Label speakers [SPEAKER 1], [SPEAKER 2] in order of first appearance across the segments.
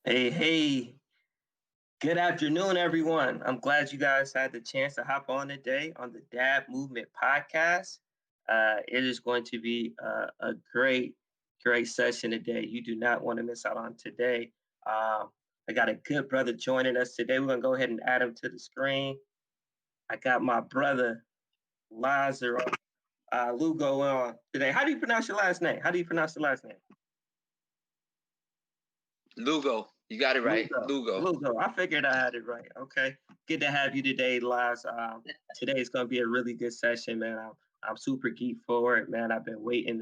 [SPEAKER 1] Hey, hey, good afternoon, everyone. I'm glad you guys had the chance to hop on today on the Dad Movement podcast. It is going to be a great session today. You do not want to miss out on today. I got a good brother joining us today. We're going to go ahead and add him to the screen. I got my brother, Lazaro Lugo, on today. How do you pronounce your last name? How do you pronounce the last name?
[SPEAKER 2] Lugo, you got it right.
[SPEAKER 1] Lugo.
[SPEAKER 2] Lugo.
[SPEAKER 1] Lugo. I figured I had it right. Okay. Good to have you today, Laz. Today is gonna be a really good session, man. I'm super geeked for it, man. I've been waiting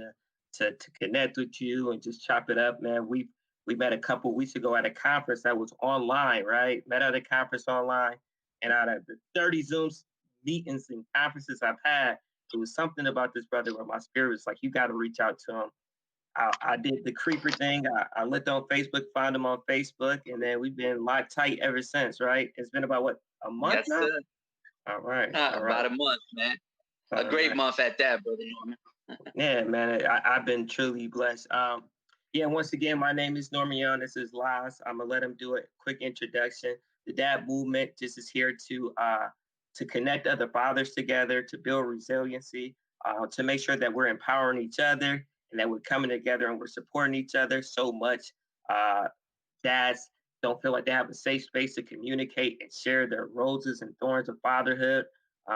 [SPEAKER 1] to connect with you and just chop it up, man. We met a couple weeks ago at a conference that was online, right? Met at a conference online, and out of the 30 Zooms meetings and conferences I've had, it was something about this brother where my spirit was like, you got to reach out to him. I did the creeper thing. I looked on Facebook, found him on Facebook, and then we've been locked tight ever since, right? It's been about what, a month
[SPEAKER 2] Yes,
[SPEAKER 1] now?
[SPEAKER 2] sir.
[SPEAKER 1] All right, all right,
[SPEAKER 2] About a month, man. A
[SPEAKER 1] all
[SPEAKER 2] great
[SPEAKER 1] right.
[SPEAKER 2] month at that, brother Norman.
[SPEAKER 1] Yeah, man, I've been truly blessed. Yeah, once again, my name is Norman Young. This is Laz. I'm gonna let him do a quick introduction. The Dad Movement just is here to connect other fathers together, to build resiliency, to make sure that we're empowering each other and that we're coming together and we're supporting each other so much. Uh, Dads don't feel like they have a safe space to communicate and share their roses and thorns of fatherhood,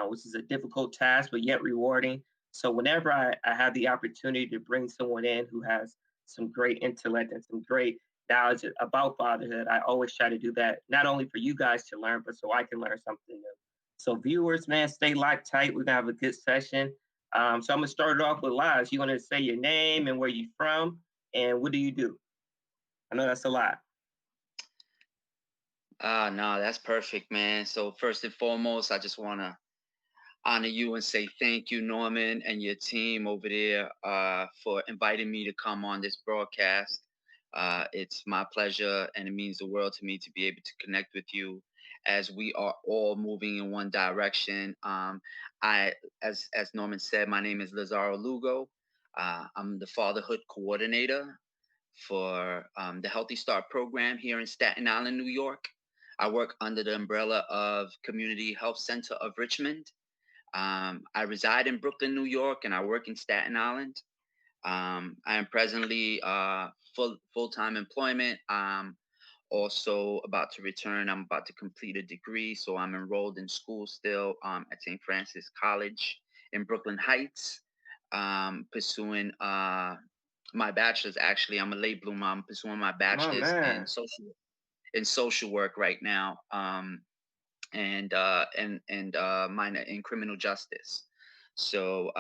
[SPEAKER 1] which is a difficult task but yet rewarding. So whenever I have the opportunity to bring someone in who has some great intellect and some great knowledge about fatherhood, I always try to do that, not only for you guys to learn, but so I can learn something new. So viewers, man, stay locked tight. We're gonna have a good session. So I'm gonna start it off with Liz. You wanna say your name and where you from and what do you do? I know that's a lot.
[SPEAKER 2] No, that's perfect, man. So first and foremost, I just want to honor you and say thank you, Norman, and your team over there for inviting me to come on this broadcast. It's my pleasure, and it means the world to me to be able to connect with you as we are all moving in one direction. I, as Norman said, my name is Lazaro Lugo. I'm the Fatherhood Coordinator for the Healthy Start program here in Staten Island, New York. I work under the umbrella of Community Health Center of Richmond. I reside in Brooklyn, New York, and I work in Staten Island. I am presently full time employment. Also about to return. I'm about to complete a degree, so I'm enrolled in school still at St. Francis College in Brooklyn Heights, pursuing my bachelor's. Actually, I'm a late bloomer. I'm pursuing my
[SPEAKER 1] Oh
[SPEAKER 2] bachelor's
[SPEAKER 1] man.
[SPEAKER 2] in social work right now, and minor in criminal justice. So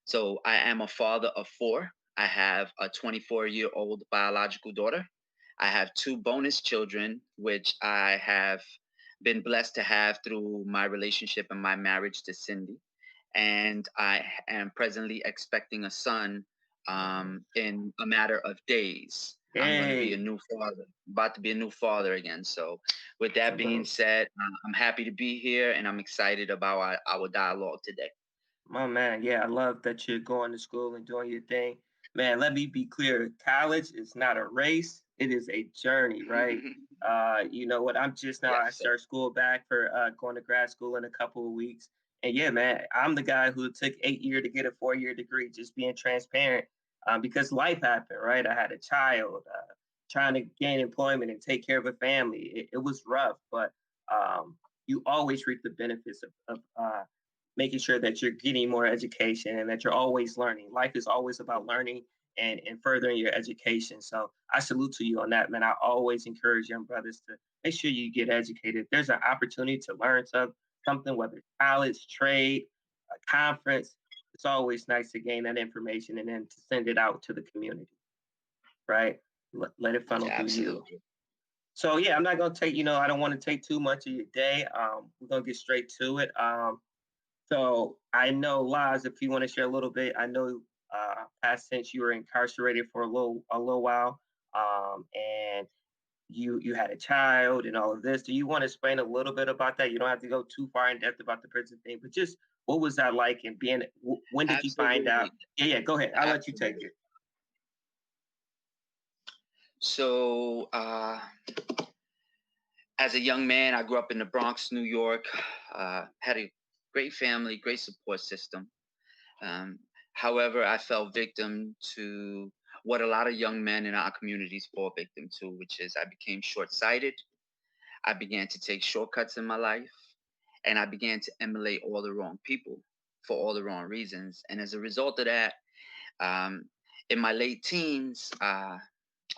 [SPEAKER 2] so I am a father of four. I have a 24-year-old biological daughter. I have two bonus children, which I have been blessed to have through my relationship and my marriage to Cindy. And I am presently expecting a son in a matter of days. I'm going to be a
[SPEAKER 1] Hey,
[SPEAKER 2] new father, about to be a new father again. So, with that being
[SPEAKER 1] salute.
[SPEAKER 2] said, I'm happy to be here and I'm excited about our dialogue today.
[SPEAKER 1] My man, yeah, I love that you're going to school and doing your thing. Man, let me be clear. College is not a race, it is a journey, right? You know what? I'm just now,
[SPEAKER 2] Yes,
[SPEAKER 1] I
[SPEAKER 2] sir.
[SPEAKER 1] start school back for going to grad school in a couple of weeks. And yeah, man, I'm the guy who took 8 years to get a 4 year degree, just being transparent because life happened, right? I had a child, trying to gain employment and take care of a family. It was rough, but you always reap the benefits of making sure that you're getting more education and that you're always learning. Life is always about learning and furthering your education. So I salute to you on that, man. I always encourage young brothers to make sure you get educated. If there's an opportunity to learn something, whether it's college, trade, a conference, it's always nice to gain that information and then to send it out to the community, right? Let it funnel through you.
[SPEAKER 2] Absolutely.
[SPEAKER 1] So yeah, I'm not gonna take, I don't want to take too much of your day. We're gonna get straight to it. So I know, Laz, if you want to share a little bit, I know past tense you were incarcerated for a little while, and you had a child and all of this. Do you want to explain a little bit about that? You don't have to go too far in depth about the prison thing, but just what was that like and being? When did you find out?
[SPEAKER 2] Absolutely.
[SPEAKER 1] Yeah, yeah. Go ahead. I'll let you take
[SPEAKER 2] Absolutely.
[SPEAKER 1] it.
[SPEAKER 2] So, as a young man, I grew up in the Bronx, New York. Had a great family, great support system. Um, However, I fell victim to what a lot of young men in our communities fall victim to, which is I became short sighted. I began to take shortcuts in my life, and I began to emulate all the wrong people for all the wrong reasons. And as a result of that, um, in my late teens, I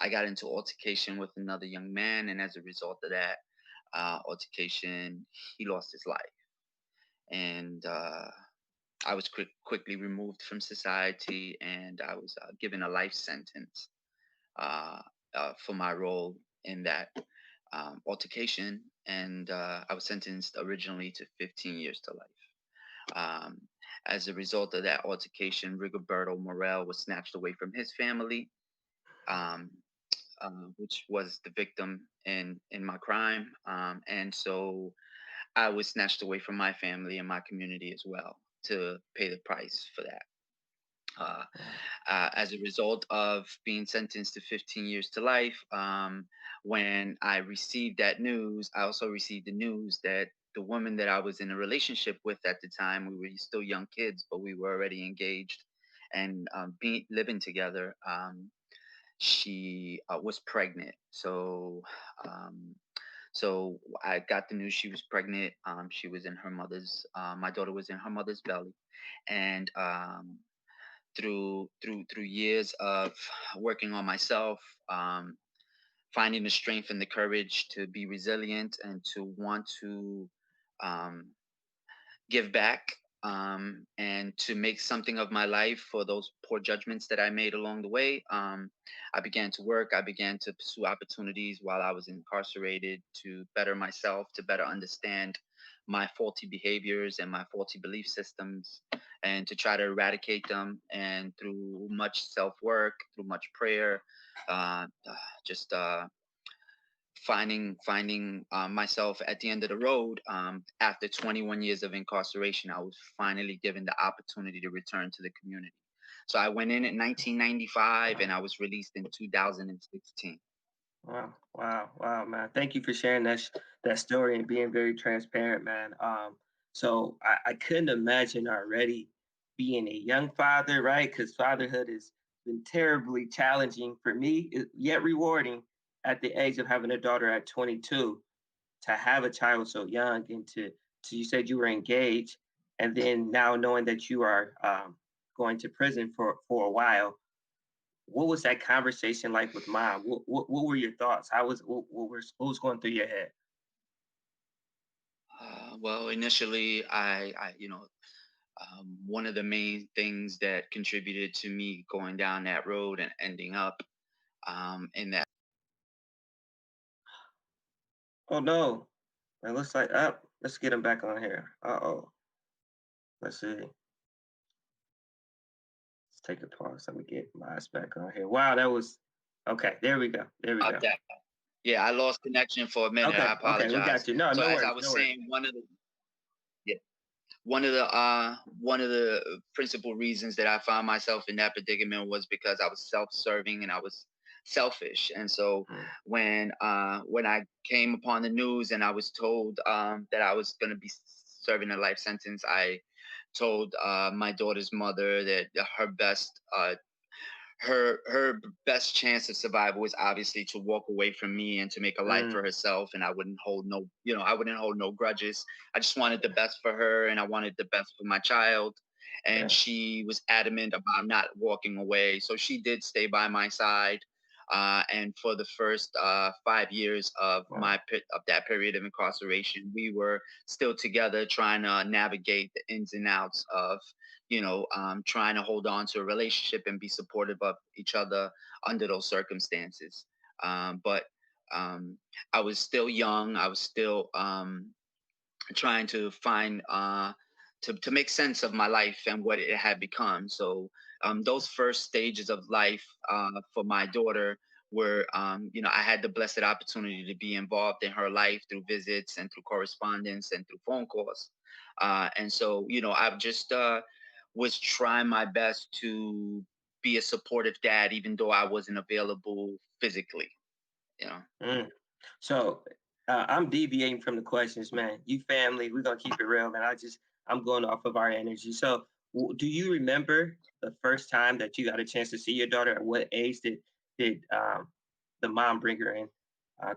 [SPEAKER 2] got into altercation with another young man, and as a result of that altercation, he lost his life, and I was quickly removed from society, and I was given a life sentence uh, for my role in that altercation, and I was sentenced originally to 15 years to life. Um, as a result of that altercation, Rigoberto Morel was snatched away from his family, um, which was the victim in my crime, and so I was snatched away from my family and my community as well to pay the price for that. Uh, as a result of being sentenced to 15 years to life, when I received that news, I also received the news that the woman that I was in a relationship with at the time, we were still young kids, but we were already engaged and living together. She was pregnant. Um, so I got the news she was pregnant. She was in her mother's. My daughter was in her mother's belly, and through years of working on myself, um, finding the strength and the courage to be resilient and to want to um, give back, and to make something of my life for those poor judgments that I made along the way. I began to work. I began to pursue opportunities while I was incarcerated to better myself, to better understand my faulty behaviors and my faulty belief systems, and to try to eradicate them. And through much self work, through much prayer, just finding myself at the end of the road, after 21 years of incarceration, I was finally given the opportunity to return to the community. So I went in 1995 and I was released in 2016.
[SPEAKER 1] Wow, wow, wow, man. Thank you for sharing that story and being very transparent, man. So I couldn't imagine already being a young father, right? Because fatherhood has been terribly challenging for me, yet rewarding at the age of having a daughter at 22. To have a child so young and to you said you were engaged, and then now knowing that you are going to prison for a while, what was that conversation like with mom? What were your thoughts? How was what was going through your head?
[SPEAKER 2] Well, initially, one of the main things that contributed to me going down that road and ending up in that.
[SPEAKER 1] Oh no, it looks like up. Let's get him back on here. Uh-oh. Let's see. Let's take a pause. Let me get Miles back on here. Wow, that was okay. There we go. There we go.
[SPEAKER 2] That. Yeah, I lost connection for a minute. I
[SPEAKER 1] Okay, we
[SPEAKER 2] apologize.
[SPEAKER 1] got you. No,
[SPEAKER 2] So
[SPEAKER 1] no
[SPEAKER 2] as I
[SPEAKER 1] worries,
[SPEAKER 2] was
[SPEAKER 1] no worries.
[SPEAKER 2] saying, one of the principal reasons that I found myself in that predicament was because I was self-serving and I was selfish. And so
[SPEAKER 1] Mm,
[SPEAKER 2] when I came upon the news and I was told that I was going to be serving a life sentence, I told my daughter's mother that her best chance of survival was obviously to walk away from me and to make a life for
[SPEAKER 1] mm,
[SPEAKER 2] herself, and I wouldn't hold no grudges. I just wanted the best for her and I wanted the best for my child, and
[SPEAKER 1] yeah.
[SPEAKER 2] she was adamant about not walking away, so she did stay by my side. And for the first 5 years of
[SPEAKER 1] Wow.
[SPEAKER 2] of that period of incarceration, we were still together, trying to navigate the ins and outs of trying to hold on to a relationship and be supportive of each other under those circumstances. But um, I was still young. I was still trying to find to make sense of my life and what it had become. So those first stages of life for my daughter were, I had the blessed opportunity to be involved in her life through visits and through correspondence and through phone calls. And so, I've just was trying my best to be a supportive dad, even though I wasn't available physically. You know.
[SPEAKER 1] Mm. So I'm deviating from the questions, man. You family, we're gonna keep it real, man. I'm going off of our energy. So do you remember the first time that you got a chance to see your daughter? At what age did the mom bring her in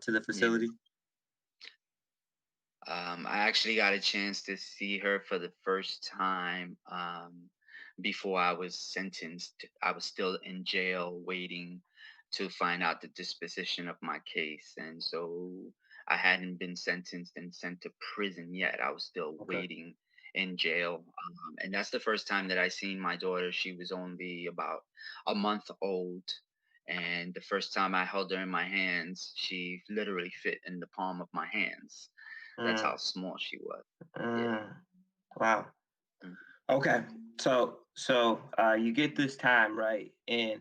[SPEAKER 1] to the
[SPEAKER 2] Yeah.
[SPEAKER 1] facility?
[SPEAKER 2] I actually got a chance to see her for the first time before I was sentenced. I was still in jail waiting to find out the disposition of my case. And so I hadn't been sentenced and sent to prison yet. I was still
[SPEAKER 1] Okay.
[SPEAKER 2] waiting in jail. And that's the first time that I seen my daughter. She was only about a month old. And the first time I held her in my hands, she literally fit in the palm of my hands. That's
[SPEAKER 1] Mm,
[SPEAKER 2] how small she was. Yeah.
[SPEAKER 1] mm. Wow.
[SPEAKER 2] Mm,
[SPEAKER 1] Okay. So you get this time, right? And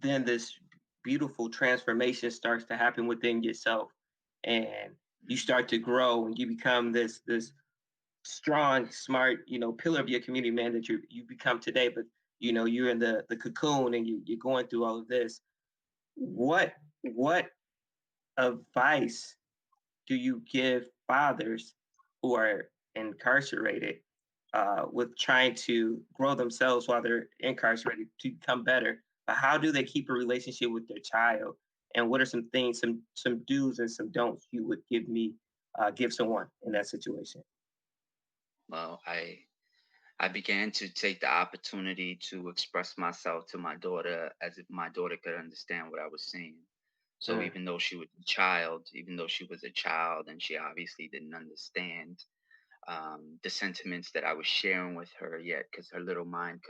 [SPEAKER 1] then this beautiful transformation starts to happen within yourself. And you
[SPEAKER 2] mm,
[SPEAKER 1] start to grow and you become this strong, smart, pillar of your community, man, that you become today. But you're in the cocoon and you're going through all of this. What advice do you give fathers who are incarcerated with trying to grow themselves while they're incarcerated to become better? But how do they keep a relationship with their child? And what are some things, some do's and some don'ts you would give someone in that situation?
[SPEAKER 2] Well, I began to take the opportunity to express myself to my daughter as if my daughter could understand what I was saying. So
[SPEAKER 1] Mm,
[SPEAKER 2] even though she was a child and she obviously didn't understand the sentiments that I was sharing with her yet, because her little mind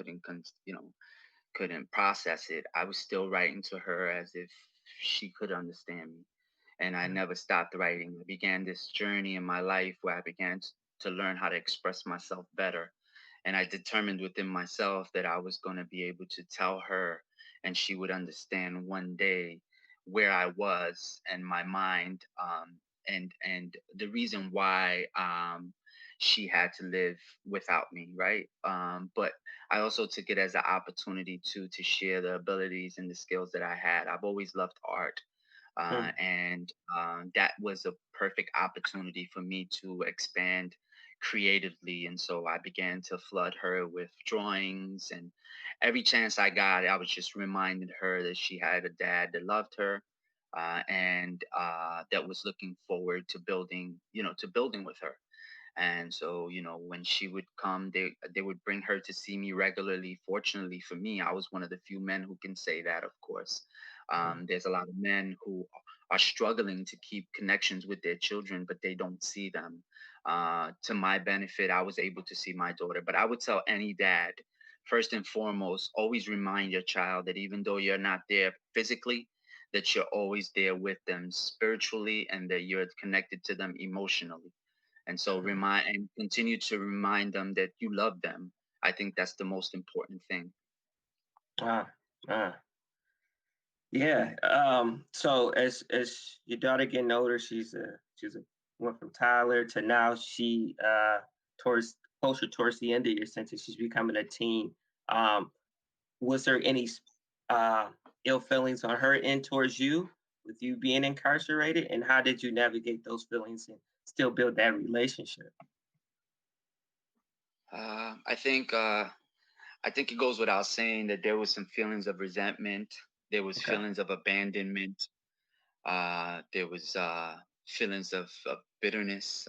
[SPEAKER 2] couldn't process it. I was still writing to her as if she could understand me. And I
[SPEAKER 1] mm,
[SPEAKER 2] never stopped writing. I began this journey in my life where I began to learn how to express myself better. And I determined within myself that I was going to be able to tell her and she would understand one day where I was and my mind, and the reason why she had to live without me, right? But I also took it as an opportunity to share the abilities and the skills that I had. I've always loved art,
[SPEAKER 1] mm,
[SPEAKER 2] and that was a perfect opportunity for me to expand creatively. And so I began to flood her with drawings, and every chance I got, I was just reminding her that she had a dad that loved her. And that was looking forward to building with her. And so, when she would come, they would bring her to see me regularly. Fortunately for me, I was one of the few men who can say that, of course.
[SPEAKER 1] mm,
[SPEAKER 2] There's a lot of men who are struggling to keep connections with their children, but they don't see them. To my benefit, I was able to see my daughter. But I would tell any dad, first and foremost, always remind your child that even though you're not there physically, that you're always there with them spiritually and that you're connected to them emotionally. And so
[SPEAKER 1] mm.
[SPEAKER 2] remind and continue to remind them that you love them. I think that's the most important thing.
[SPEAKER 1] Ah, ah. Yeah. So as your daughter getting older, she's a went from Tyler to now she towards closer towards the end of your sentence, she's becoming a teen. Um, was there any uh ill feelings on her end towards you with you being incarcerated? And how did you navigate those feelings and still build that relationship?
[SPEAKER 2] I think it goes without saying that there was some feelings of resentment. There was
[SPEAKER 1] Okay.
[SPEAKER 2] feelings of abandonment. There was feelings of bitterness.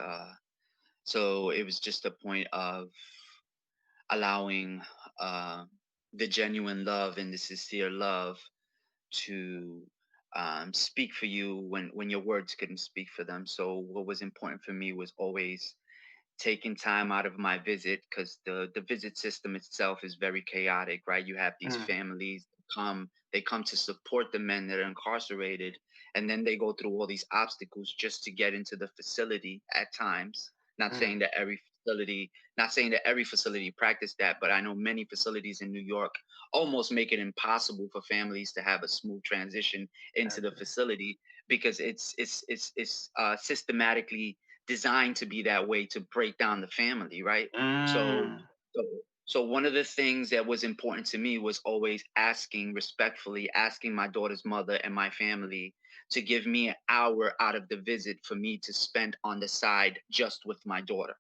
[SPEAKER 2] So it was just a point of allowing uh, the genuine love and the sincere love to speak for you when your words couldn't speak for them. So what was important for me was always taking time out of my visit, because the visit system itself is very chaotic, right? You have these
[SPEAKER 1] Mm,
[SPEAKER 2] families they come to support the men that are incarcerated, and then they go through all these obstacles just to get into the facility at times. not
[SPEAKER 1] mm,
[SPEAKER 2] saying that every not saying that every facility practice that, but I know many facilities in New York almost make it impossible for families to have a smooth transition into the
[SPEAKER 1] gotcha.
[SPEAKER 2] facility, because it's systematically designed to be that way, to break down the family, right? So,
[SPEAKER 1] Mm,
[SPEAKER 2] So one of the things that was important to me was always asking respectfully, asking my daughter's mother and my family to give me an hour out of the visit for me to spend on the side just with my daughter.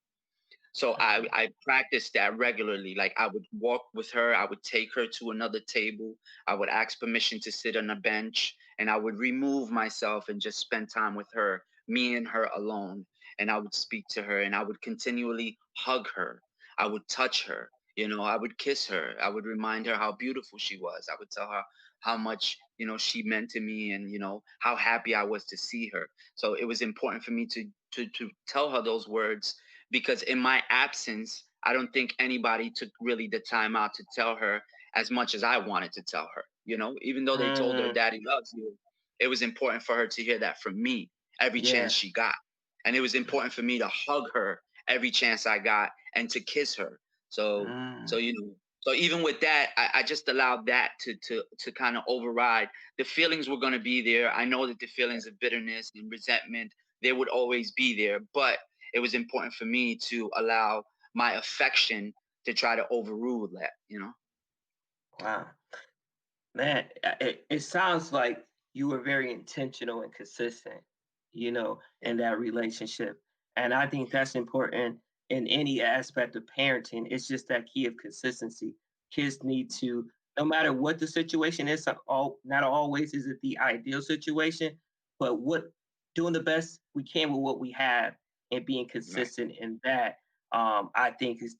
[SPEAKER 2] So
[SPEAKER 1] Mhm.
[SPEAKER 2] I practiced that regularly. Like I would walk with her, I would take her to another table, I would ask permission to sit on a bench, and I would remove myself and just spend time with her, me and her alone. And I would speak to her and I would continually hug her. I would touch her, I would kiss her. I would remind her how beautiful she was. I would tell her how much, she meant to me and, how happy I was to see her. So it was important for me to tell her those words because in my absence, I don't think anybody took really the time out to tell her as much as I wanted to tell her. Even though they told her,
[SPEAKER 1] Mm,
[SPEAKER 2] "Daddy loves you," it was important for her to hear that from me every chance
[SPEAKER 1] yeah.
[SPEAKER 2] she got, and it was important for me to hug her every chance I got and to kiss her. So, so
[SPEAKER 1] Mm,
[SPEAKER 2] you know. So even with that, I just allowed that to kind of override. The feelings were going to be there. I know that the feelings of bitterness and resentment, they would always be there, but it was important for me to allow my affection to try to overrule that.
[SPEAKER 1] wow. Man, it sounds like you were very intentional and consistent, in that relationship. And I think that's important in any aspect of parenting. It's just that key of consistency. Kids need to, no matter what the situation is, not always is it the ideal situation, but doing the best we can with what we have and being
[SPEAKER 2] Right.
[SPEAKER 1] consistent in that, I think has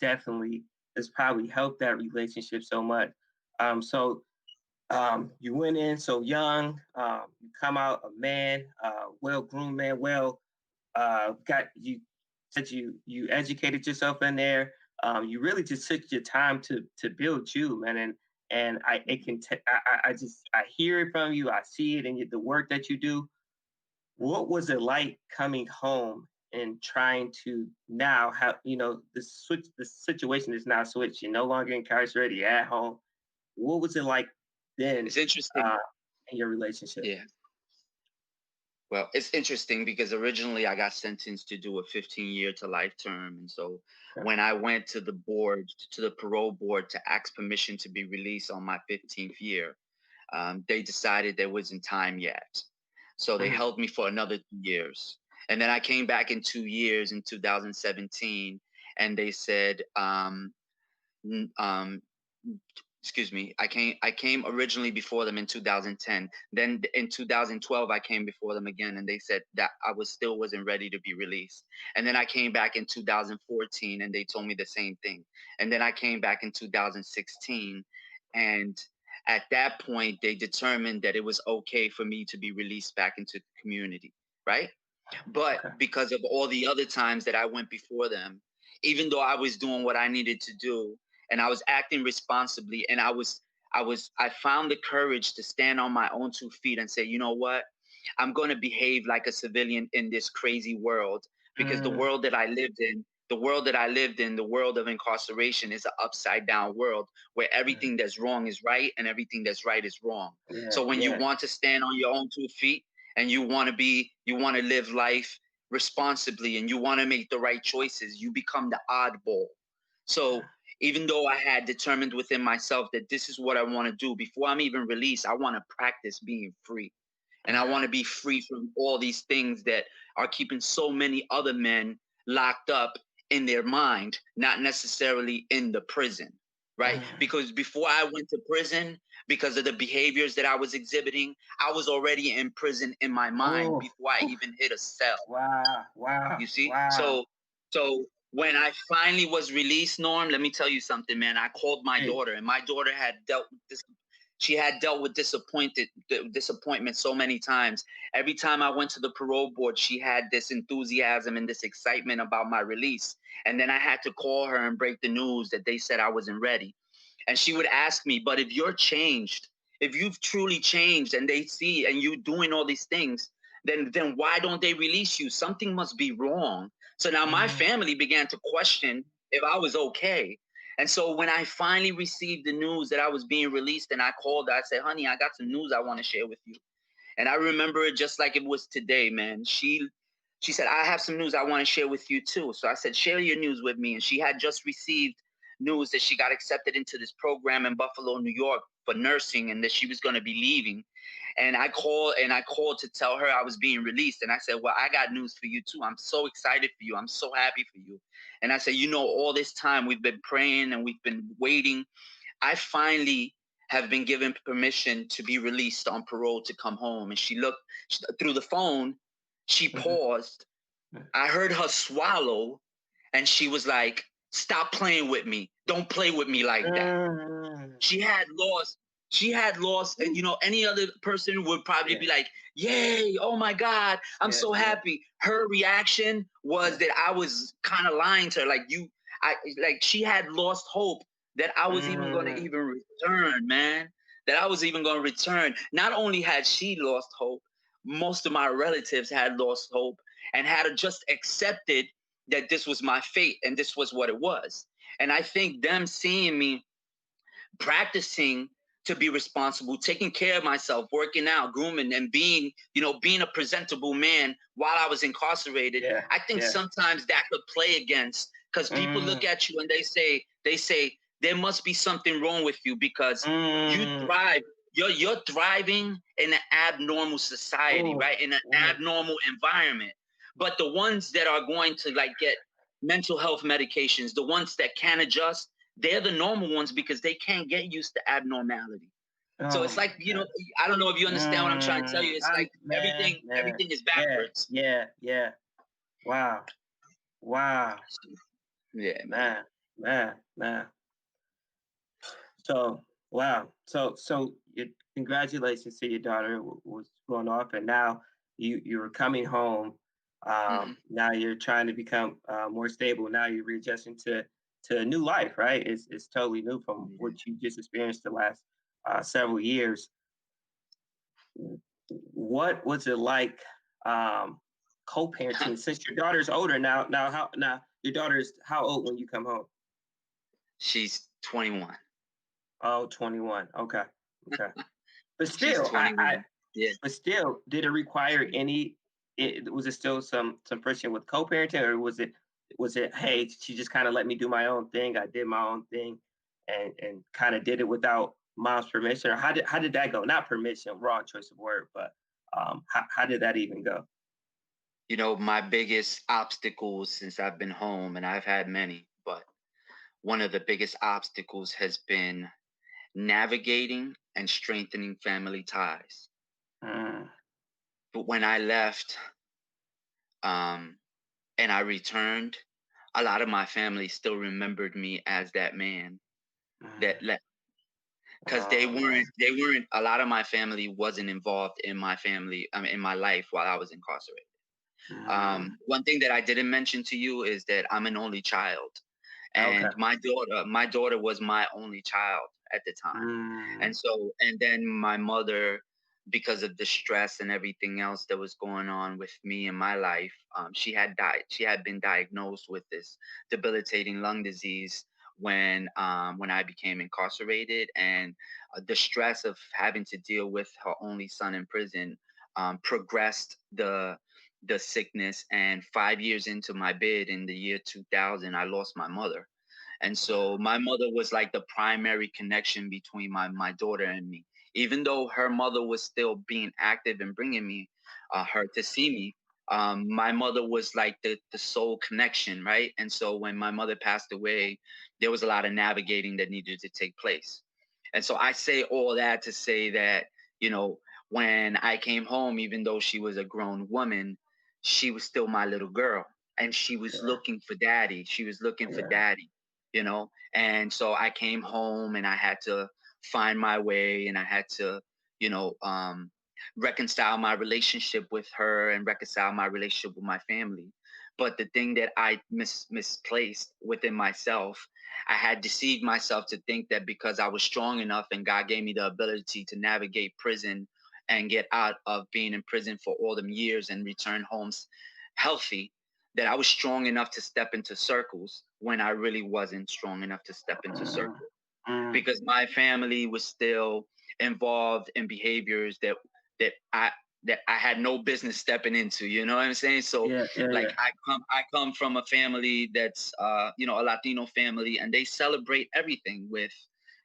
[SPEAKER 1] probably helped that relationship so much. So you went in so young, you come out a man, well groomed man, got you said you educated yourself in there. You really just took your time to build you, man, and I it can I just I hear it from you, I see it in the work that you do. What was it like coming home and trying to now have the situation is now switched. You're no longer incarcerated, you're at home. What was it like then
[SPEAKER 2] It's interesting.
[SPEAKER 1] uh, in your relationship?
[SPEAKER 2] Yeah. Well, it's interesting because originally I got sentenced to do a 15-year to life term. And so
[SPEAKER 1] Okay.
[SPEAKER 2] when I went to the board, to the parole board to ask permission to be released on my 15th year, they decided there wasn't time yet. So they
[SPEAKER 1] Mhm.
[SPEAKER 2] held me for another 2 years. And then I came back in 2 years in 2017, and they said, n- um, excuse me, I came originally before them in 2010. Then in 2012 I came before them again, and they said that I wasn't ready to be released. And then I came back in 2014 and they told me the same thing. And then I came back in 2016, and at that point they determined that it was okay for me to be released back into the community, right? But
[SPEAKER 1] Okay.
[SPEAKER 2] because of all the other times that I went before them, even though I was doing what I needed to do and I was acting responsibly, and I found the courage to stand on my own 2 feet and say, you know what? I'm going to behave like a civilian in this crazy world, because
[SPEAKER 1] Mm,
[SPEAKER 2] the world of incarceration is an upside down world where
[SPEAKER 1] mm,
[SPEAKER 2] everything that's wrong is right and everything that's right is wrong.
[SPEAKER 1] yeah,
[SPEAKER 2] So when you
[SPEAKER 1] yeah.
[SPEAKER 2] want to stand on your own 2 feet, and you want to live life responsibly, and you want to make the right choices, you become the oddball. So even though I had determined within myself that this is what I want to do, before I'm even released, I want to practice being free. And I want to be free from all these things that are keeping so many other men locked up in their mind, not necessarily in the prison, right?
[SPEAKER 1] Mm.
[SPEAKER 2] Because before I went to prison, because of the behaviors that I was exhibiting, I was already in prison in my mind
[SPEAKER 1] Oh,
[SPEAKER 2] before I
[SPEAKER 1] oof.
[SPEAKER 2] even hit a cell.
[SPEAKER 1] Wow, wow,
[SPEAKER 2] You see?
[SPEAKER 1] wow.
[SPEAKER 2] So when I finally was released, Norm, let me tell you something, man. I called my
[SPEAKER 1] Hey,
[SPEAKER 2] daughter, and my daughter had dealt with this. She had dealt with disappointment so many times. Every time I went to the parole board, she had this enthusiasm and this excitement about my release. And then I had to call her and break the news that they said I wasn't ready. And she would ask me, but if you're changed, if you've truly changed and they see and you doing all these things, then why don't they release you? Something must be wrong. So now my
[SPEAKER 1] mm,
[SPEAKER 2] family began to question if I was okay. And so when I finally received the news that I was being released, and I called her, I said, honey, I got some news I want to share with you. And I remember it just like it was today, man. She said, I have some news I want to share with you too. So I said, share your news with me. And she had just received news that she got accepted into this program in Buffalo, New York for nursing, and that she was going to be leaving. And I called to tell her I was being released. And I said, well, I got news for you too. I'm so excited for you. I'm so happy for you. And I said, all this time we've been praying and we've been waiting. I finally have been given permission to be released on parole to come home. And she looked through the phone. She paused. I heard her swallow, and she was like, stop playing with me. Don't play with me like that. She had lost, and any other person would probably be like, yay, oh my God, I'm so happy. Her reaction was that I was kind of lying to her. She had lost hope that I was even going to even return, man. That I was even going to return. Not only had she lost hope, most of my relatives had lost hope and had just accepted that this was my fate and this was what it was. And I think them seeing me practicing to be responsible, taking care of myself, working out, grooming, and being a presentable man while I was incarcerated. I think sometimes that could play against, because people look at you and they say there must be something wrong with you because you thrive. You're thriving in an abnormal society, right? In an abnormal environment. But the ones that are going to get mental health medications, the ones that can adjust, they're the normal ones because they can't get used to abnormality. So it's like, I don't know if you understand what I'm trying to tell you. It's like everything is backwards.
[SPEAKER 1] Yeah. Wow.
[SPEAKER 2] Yeah,
[SPEAKER 1] man. So, wow. So congratulations to your daughter was going off, and now you were coming home. Now you're trying to become more stable. Now you're readjusting to a new life, right? It's totally new from what you just experienced the last several years. What was it like co-parenting since your daughter's older now? Now your daughter's how old when you come home?
[SPEAKER 2] She's 21.
[SPEAKER 1] Oh, 21. Okay. But
[SPEAKER 2] She's
[SPEAKER 1] still,
[SPEAKER 2] 21. Yeah.
[SPEAKER 1] but still, did it require any? Was it still some friction with co-parenting, or was it? Hey, she just kind of let me do my own thing. I did my own thing, and kind of did it without mom's permission, or how did that go? Not permission, wrong choice of word, but how did that even go?
[SPEAKER 2] My biggest obstacles since I've been home, and I've had many, but one of the biggest obstacles has been navigating and strengthening family ties.
[SPEAKER 1] Mm,
[SPEAKER 2] But when I left, um, and I returned, a lot of my family still remembered me as that man that
[SPEAKER 1] mm.
[SPEAKER 2] left, because they
[SPEAKER 1] Oh man.
[SPEAKER 2] weren't they weren't a lot of my family wasn't involved in my family, I mean, in my life while I was incarcerated.
[SPEAKER 1] Mm,
[SPEAKER 2] One thing that I didn't mention to you is that I'm an only child,
[SPEAKER 1] okay.
[SPEAKER 2] and my daughter was my only child at the time.
[SPEAKER 1] Mm,
[SPEAKER 2] And then my mother, because of the stress and everything else that was going on with me in my life, she had been diagnosed with this debilitating lung disease when I became incarcerated. And the stress of having to deal with her only son in prison progressed the sickness. And 5 years into my bid in the year 2000, I lost my mother. And so my mother was like the primary connection between my daughter and me. Even though her mother was still being active and bringing me her to see me, my mother was like the sole connection, right? And so when my mother passed away, there was a lot of navigating that needed to take place. And so I say all that to say that, when I came home, even though she was a grown woman, she was still my little girl. And she was
[SPEAKER 1] yeah,
[SPEAKER 2] looking for daddy. She was looking for
[SPEAKER 1] yeah.
[SPEAKER 2] daddy. And so I came home and I had to find my way, and I had to, you know, um, reconcile my relationship with her and reconcile my relationship with my family. But the thing that I misplaced within myself, I had deceived myself to think that because I was strong enough and God gave me the ability to navigate prison and get out of being in prison for all them years and return home healthy, that I was strong enough to step into circles when I really wasn't strong enough to step into
[SPEAKER 1] Mm,
[SPEAKER 2] circles,
[SPEAKER 1] mm,
[SPEAKER 2] because my family was still involved in behaviors that I that I had no business stepping into. You know what I'm saying? So
[SPEAKER 1] Yeah, yeah,
[SPEAKER 2] like
[SPEAKER 1] yeah.
[SPEAKER 2] I come from a family that's a Latino family, and they celebrate everything with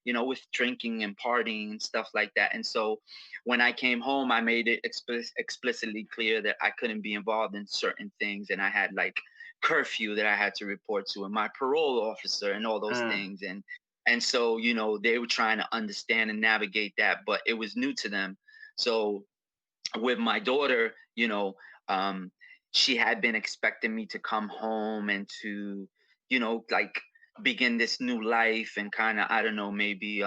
[SPEAKER 2] with drinking and partying and stuff like that. And so when I came home, I made it explicitly clear that I couldn't be involved in certain things, and I had like curfew that I had to report to, and my parole officer, and all those
[SPEAKER 1] Mm,
[SPEAKER 2] things. And so they were trying to understand and navigate that, but it was new to them. So with my daughter, um, she had been expecting me to come home and to, like begin this new life and kind of, I don't know, maybe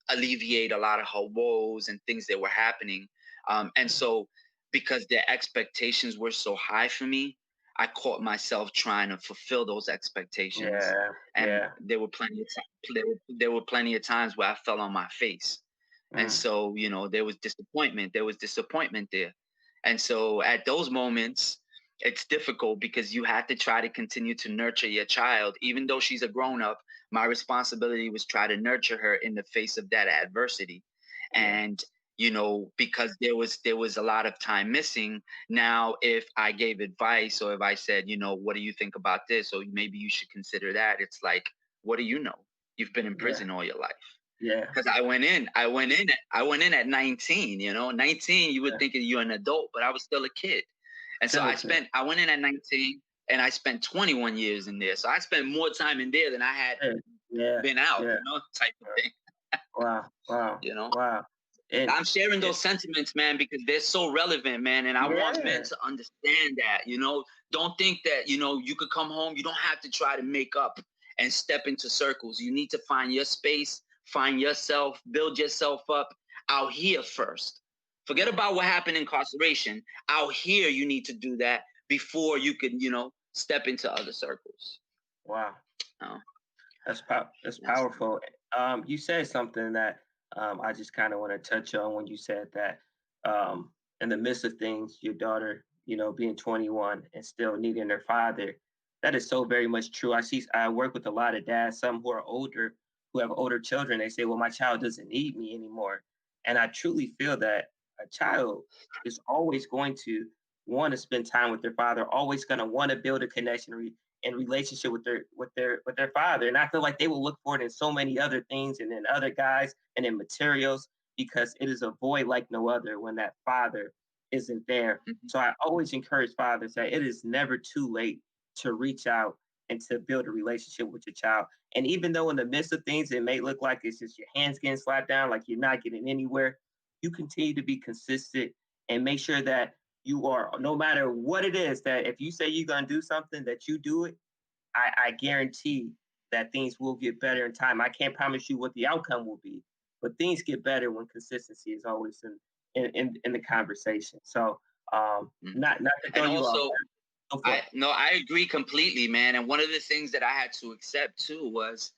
[SPEAKER 2] alleviate a lot of her woes and things that were happening. And so, because their expectations were so high for me, I caught myself trying to fulfill those expectations.
[SPEAKER 1] yeah,
[SPEAKER 2] And
[SPEAKER 1] yeah.
[SPEAKER 2] there were plenty of times where I fell on my face. And
[SPEAKER 1] Mm,
[SPEAKER 2] so there was disappointment there. And so at those moments, it's difficult because you have to try to continue to nurture your child. Even though she's a grown up, my responsibility was try to nurture her in the face of that adversity.
[SPEAKER 1] yeah,
[SPEAKER 2] And because there was a lot of time missing. Now if I gave advice, or if I said, what do you think about this, or maybe you should consider that, it's like, what do you know? You've been in
[SPEAKER 1] yeah,
[SPEAKER 2] prison all your life.
[SPEAKER 1] yeah,
[SPEAKER 2] Because I went in at 19. 19, you would
[SPEAKER 1] yeah.
[SPEAKER 2] think you're an adult, but I was still a kid. And so
[SPEAKER 1] Still a kid.
[SPEAKER 2] I went in at 19, and I spent 21 years in there. So I spent more time in there than I had
[SPEAKER 1] Yeah, yeah,
[SPEAKER 2] been out,
[SPEAKER 1] yeah.
[SPEAKER 2] type of thing.
[SPEAKER 1] Wow, wow,
[SPEAKER 2] you know.
[SPEAKER 1] wow. And
[SPEAKER 2] I'm sharing
[SPEAKER 1] it,
[SPEAKER 2] those sentiments, man, because they're so relevant, man. And I want men
[SPEAKER 1] yeah,
[SPEAKER 2] to understand that. Don't think that, you could come home. You don't have to try to make up and step into circles. You need to find your space, find yourself, build yourself up out here first. Forget
[SPEAKER 1] yeah,
[SPEAKER 2] about what happened in incarceration. Out here, you need to do that before you can, step into other circles.
[SPEAKER 1] wow.
[SPEAKER 2] Oh,
[SPEAKER 1] That's
[SPEAKER 2] yes.
[SPEAKER 1] powerful. You said something that I just kind of want to touch on when you said that um, in the midst of things, your daughter, being 21 and still needing her father. That is so very much true. I work with a lot of dads, some who are older, who have older children. They say, "Well, my child doesn't need me anymore," and I truly feel that a child is always going to want to spend time with their father, always going to want to build a connection and relationship with their father. And I feel like they will look for it in so many other things and in other guys and in materials because it is a void like no other when that father isn't there.
[SPEAKER 2] Mhm.
[SPEAKER 1] So I always encourage fathers that it is never too late to reach out and to build a relationship with your child. And even though in the midst of things it may look like it's just your hands getting slapped down, like you're not getting anywhere, you continue to be consistent and make sure that you are, no matter what it is, that if you say you're going to do something, that you do it. I guarantee that things will get better in time. I can't promise you what the outcome will be, but things get better when consistency is always in the conversation. So
[SPEAKER 2] Mhm.
[SPEAKER 1] not to throw
[SPEAKER 2] And
[SPEAKER 1] you off.
[SPEAKER 2] also,
[SPEAKER 1] Go for
[SPEAKER 2] I
[SPEAKER 1] it.
[SPEAKER 2] no, I agree completely, man. And one of the things that I had to accept too was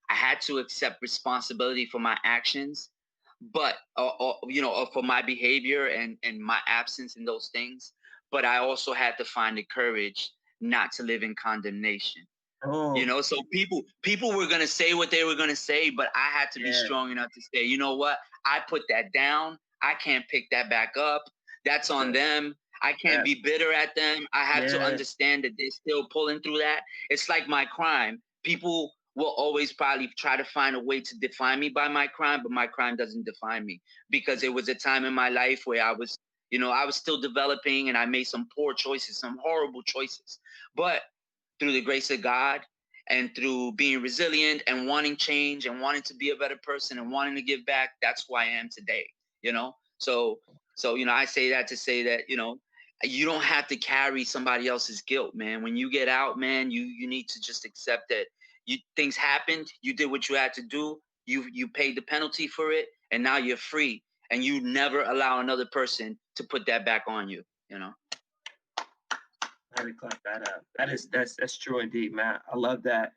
[SPEAKER 2] I had to accept responsibility for my actions, but for my behavior and my absence in those things. But I also had to find the courage not to live in condemnation.
[SPEAKER 1] Oh
[SPEAKER 2] So people were gonna say what they were gonna say, but I had to be
[SPEAKER 1] yeah,
[SPEAKER 2] strong enough to say, you know what? I put that down. I can't pick that back up. That's
[SPEAKER 1] that's
[SPEAKER 2] on
[SPEAKER 1] it.
[SPEAKER 2] them. I can't
[SPEAKER 1] Yeah,
[SPEAKER 2] be bitter at them. I have to
[SPEAKER 1] yeah,
[SPEAKER 2] understand that they're still pulling through that. It's like my crime. People will always probably try to find a way to define me by my crime, but my crime doesn't define me because it was a time in my life where I was still developing, and I made some poor choices, some horrible choices. But through the grace of God and through being resilient and wanting change and wanting to be a better person and wanting to give back, that's who I am today. You know, so I say that to say that you don't have to carry somebody else's guilt, man. When you get out, man, you need to just accept that things happened. You did what you had to do. You paid the penalty for it, and now you're free. And you never allow another person to put that back on you. You know.
[SPEAKER 1] I had to clap that up. That's true indeed, man. I love that.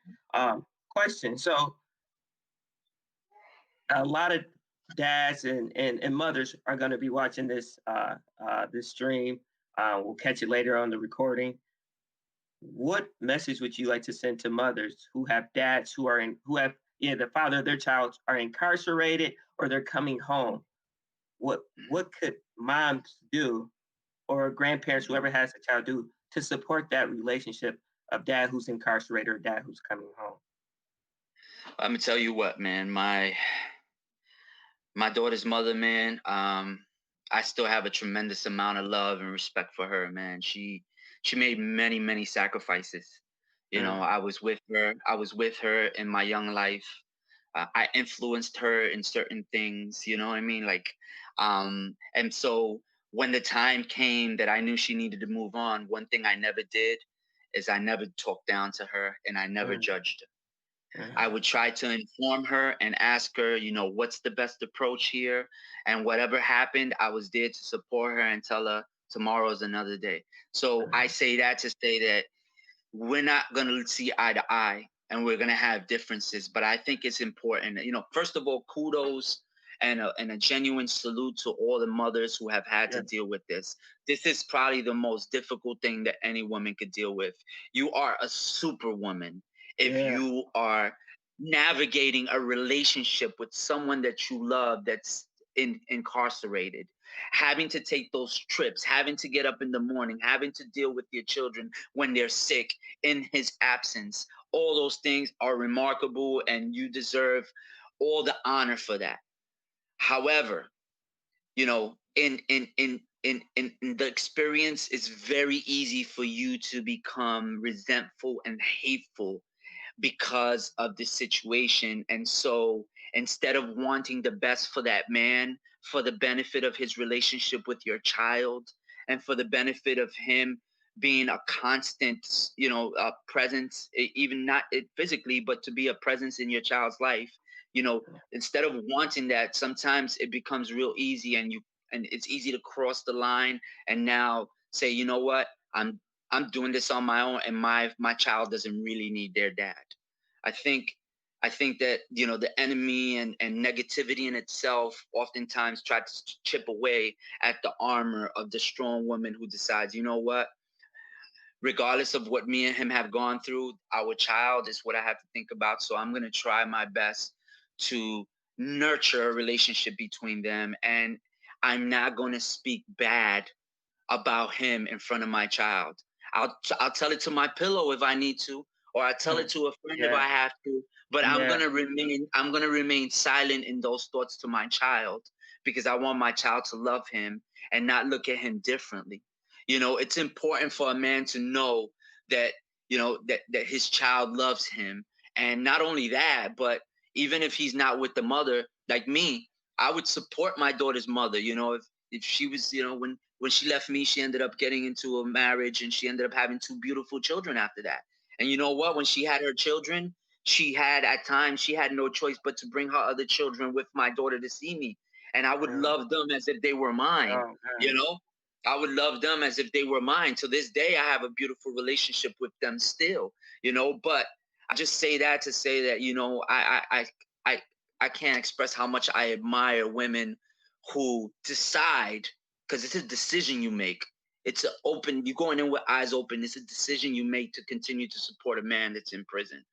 [SPEAKER 1] Question. So a lot of dads and mothers are going to be watching this stream. We'll catch it later on the recording. What message would you like to send to mothers who have dads who have the father of their child are incarcerated or they're coming home? What
[SPEAKER 2] Mhm.
[SPEAKER 1] what could moms do or grandparents,
[SPEAKER 2] Mhm.
[SPEAKER 1] whoever has a child, do to support that relationship of dad who's incarcerated or dad who's coming home?
[SPEAKER 2] I'm gonna tell you what, man. My daughter's mother, man. I still have a tremendous amount of love and respect for her, man. She made many sacrifices. You know,
[SPEAKER 1] Mm,
[SPEAKER 2] I was with her in my young life. I influenced her in certain things. You know what I mean? And so when the time came that I knew she needed to move on, one thing I never did is I never talked down to her and I never
[SPEAKER 1] mm,
[SPEAKER 2] judged her. I
[SPEAKER 1] mhm,
[SPEAKER 2] would try to inform her and ask her, what's the best approach here? And whatever happened, I was there to support her and tell her tomorrow's another day. So I
[SPEAKER 1] mhm,
[SPEAKER 2] say that to say that we're not going to see eye to eye and we're going to have differences. But I think it's important, first of all, kudos and a genuine salute to all the mothers who have had to
[SPEAKER 1] yeah,
[SPEAKER 2] deal with this. This is probably the most difficult thing that any woman could deal with. You are a superwoman if
[SPEAKER 1] yeah,
[SPEAKER 2] you are navigating a relationship with someone that you love that's incarcerated, having to take those trips, having to get up in the morning, having to deal with your children when they're sick in his absence. All those things are remarkable and you deserve all the honor for that. However, in the experience, it's very easy for you to become resentful and hateful because of the situation. And so instead of wanting the best for that man, for the benefit of his relationship with your child, and for the benefit of him being a constant, presence, even not physically, but to be a presence in your child's life, instead of wanting that, sometimes it becomes real easy and it's easy to cross the line and now say, you know what, I'm doing this on my own, and my child doesn't really need their dad. I think I think that the enemy and negativity in itself oftentimes tries to chip away at the armor of the strong woman who decides, you know what, regardless of what me and him have gone through, our child is what I have to think about. So I'm gonna try my best to nurture a relationship between them, and I'm not gonna speak bad about him in front of my child. I'll tell it to my pillow if I need to, or I tell it
[SPEAKER 1] mm,
[SPEAKER 2] to a friend if
[SPEAKER 1] yeah,
[SPEAKER 2] I have to. But
[SPEAKER 1] yeah,
[SPEAKER 2] I'm gonna remain silent in those thoughts to my child because I want my child to love him and not look at him differently. It's important for a man to know that that his child loves him, and not only that, but even if he's not with the mother, like me, I would support my daughter's mother. If she was, when she left me, she ended up getting into a marriage and she ended up having two beautiful children after that. And you know what? When she had her children, at times she had no choice but to bring her other children with my daughter to see me. And I would
[SPEAKER 1] mm,
[SPEAKER 2] love them as if they were mine,
[SPEAKER 1] oh,
[SPEAKER 2] you
[SPEAKER 1] man,
[SPEAKER 2] know? I would love them as if they were mine. To this day, I have a beautiful relationship with them still. But I just say that to say that, I I can't express how much I admire women who decide, because it's a decision you make. It's you're going in with eyes open. It's a decision you make to continue to support a man that's in prison,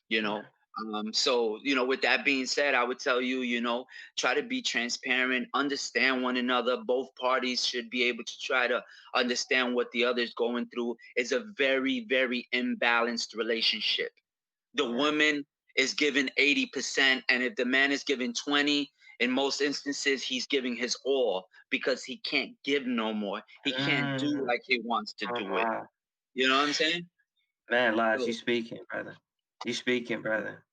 [SPEAKER 2] you know.
[SPEAKER 1] yeah,
[SPEAKER 2] So, with that being said, I would tell you, try to be transparent, understand one another. Both parties should be able to try to understand what the other's going through. It's a very imbalanced relationship. The
[SPEAKER 1] yeah,
[SPEAKER 2] woman is given 80%, and if the man is given 20, in most instances he's giving his all because he can't give no more. He can't do
[SPEAKER 1] mm,
[SPEAKER 2] like he wants to
[SPEAKER 1] oh,
[SPEAKER 2] do it.
[SPEAKER 1] wow.
[SPEAKER 2] You know what I'm saying?
[SPEAKER 1] Man, Laz, you
[SPEAKER 2] So,
[SPEAKER 1] speaking, brother. You speaking, brother.